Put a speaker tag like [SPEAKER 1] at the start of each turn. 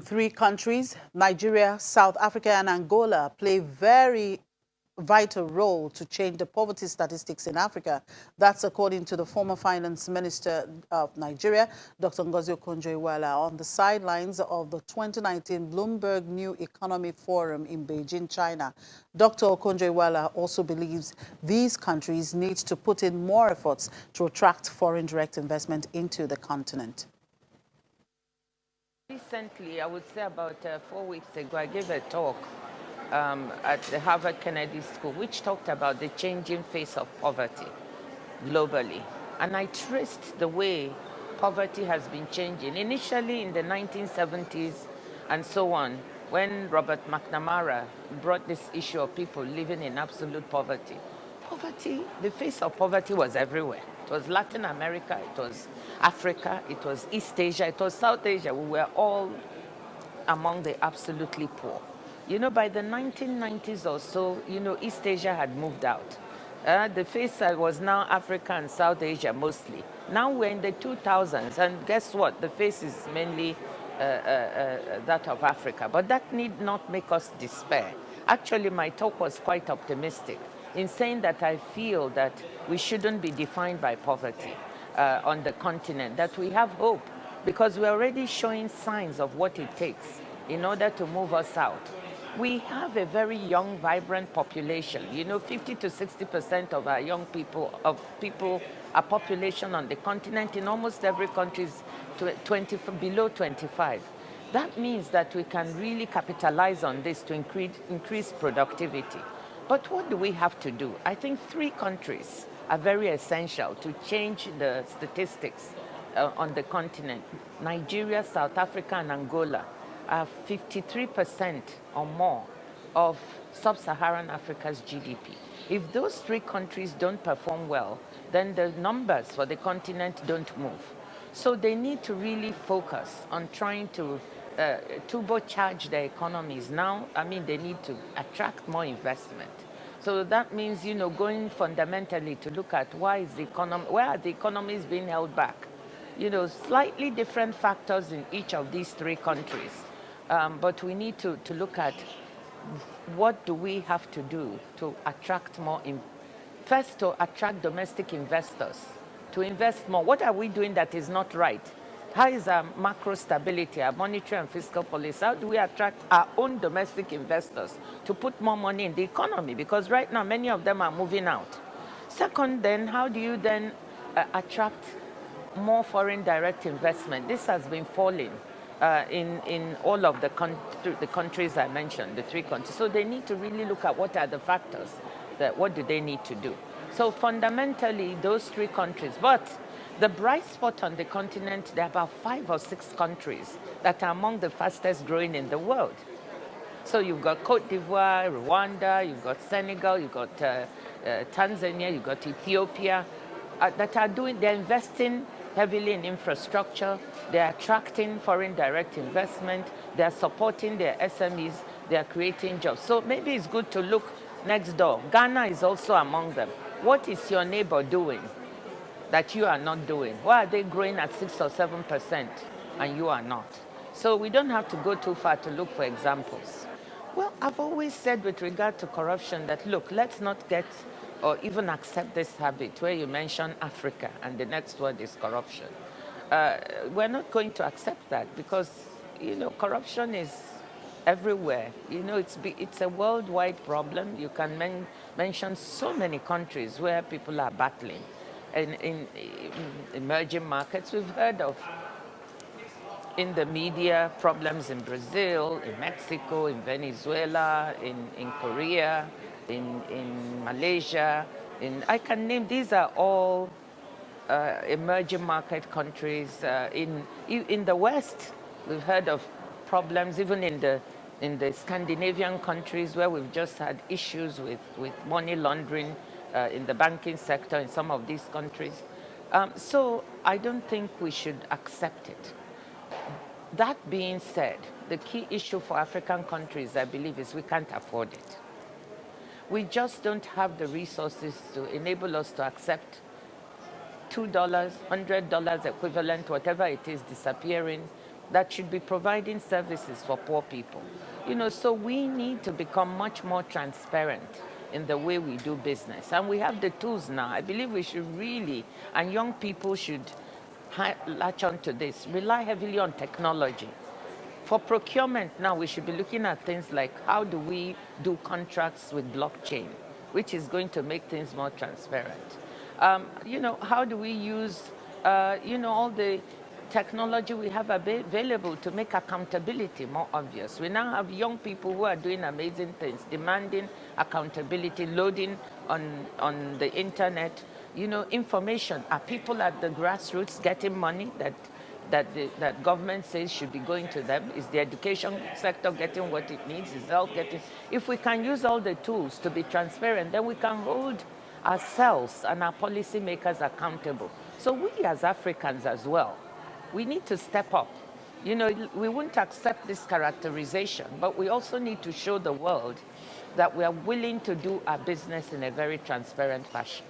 [SPEAKER 1] Three countries, Nigeria, South Africa, and Angola, play very vital role to change the poverty statistics in Africa. That's according to the former finance minister of Nigeria, Dr. Okonjo-Iweala, on the sidelines of the 2019 Bloomberg New Economy Forum in Beijing, China. Dr. Okonjo-Iweala also believes these countries need to put in more efforts to attract foreign direct investment into the continent.
[SPEAKER 2] Recently, I would say about 4 weeks ago, I gave a talk at the Harvard Kennedy School, which talked about the changing face of poverty globally. And I traced the way poverty has been changing. Initially in the 1970s and so on, when Robert McNamara brought this issue of people living in absolute poverty. The face of poverty was everywhere. It was Latin America, it was Africa, it was East Asia, it was South Asia. We were all among the absolutely poor. You know, by the 1990s or so, you know, East Asia had moved out. The face was now Africa and South Asia mostly. Now we're in the 2000s, and guess what? The face is mainly that of Africa. But that need not make us despair. Actually, my talk was quite optimistic in saying that I feel that we shouldn't be defined by poverty on the continent, that we have hope, because we're already showing signs of what it takes in order to move us out. We have a very young, vibrant population. You know, 50 to 60% of our young people, our population on the continent in almost every country is below 25. That means that we can really capitalize on this to increase productivity. But what do we have to do? I think 3 countries are very essential to change the statistics on the continent. Nigeria, South Africa, and Angola are 53% or more of sub-Saharan Africa's GDP. If those 3 countries don't perform well, then the numbers for the continent don't move. So they need to really focus on trying to turbocharge their economies. Now, I mean, they need to attract more investment. So that means, you know, going fundamentally to look at where are the economies being held back? You know, slightly different factors in each of these 3 countries. But we need to look at what do we have to do to attract more, first to attract domestic investors, to invest more. What are we doing that is not right? How is our macro stability, our monetary and fiscal policy? How do we attract our own domestic investors to put more money in the economy? Because right now, many of them are moving out. Second, then, how do you then attract more foreign direct investment? This has been falling in all of the countries I mentioned, the 3 countries. So they need to really look at what are the factors, what do they need to do. So fundamentally, those 3 countries. But the bright spot on the continent, there are about 5 or 6 countries that are among the fastest growing in the world. So you've got Cote d'Ivoire, Rwanda, you've got Senegal, you've got Tanzania, you've got Ethiopia, they're investing heavily in infrastructure, they're attracting foreign direct investment, they're supporting their SMEs, they're creating jobs. So maybe it's good to look next door. Ghana is also among them. What is your neighbor doing that you are not doing? Why are they growing at 6 or 7% and you are not? So we don't have to go too far to look for examples. Well, I've always said with regard to corruption that, look, let's not get or even accept this habit where you mention Africa and the next word is corruption. We're not going to accept that because, you know, corruption is everywhere. You know, it's a worldwide problem. You can mention so many countries where people are battling. In emerging markets, we've heard of, in the media, problems in Brazil, in Mexico, in Venezuela, in Korea, in Malaysia, I can name, these are all emerging market countries. In the West, we've heard of problems even in the Scandinavian countries where we've just had issues with money laundering in the banking sector in some of these countries. So I don't think we should accept it. That being said, the key issue for African countries, I believe, is we can't afford it. We just don't have the resources to enable us to accept $2, $100 equivalent, whatever it is, disappearing that should be providing services for poor people. So we need to become much more transparent in the way we do business. And we have the tools now. I believe we should really, and young people should latch on to this, rely heavily on technology. For procurement now, we should be looking at things like how do we do contracts with blockchain, which is going to make things more transparent. How do we use, all the technology we have available to make accountability more obvious. We now have young people who are doing amazing things, demanding accountability, loading on the internet, information. Are people at the grassroots getting money that government says should be going to them? Is the education sector getting what it needs? Is health getting? If we can use all the tools to be transparent, then we can hold ourselves and our policymakers accountable. So we as Africans as well, we need to step up. We wouldn't accept this characterization, but we also need to show the world that we are willing to do our business in a very transparent fashion.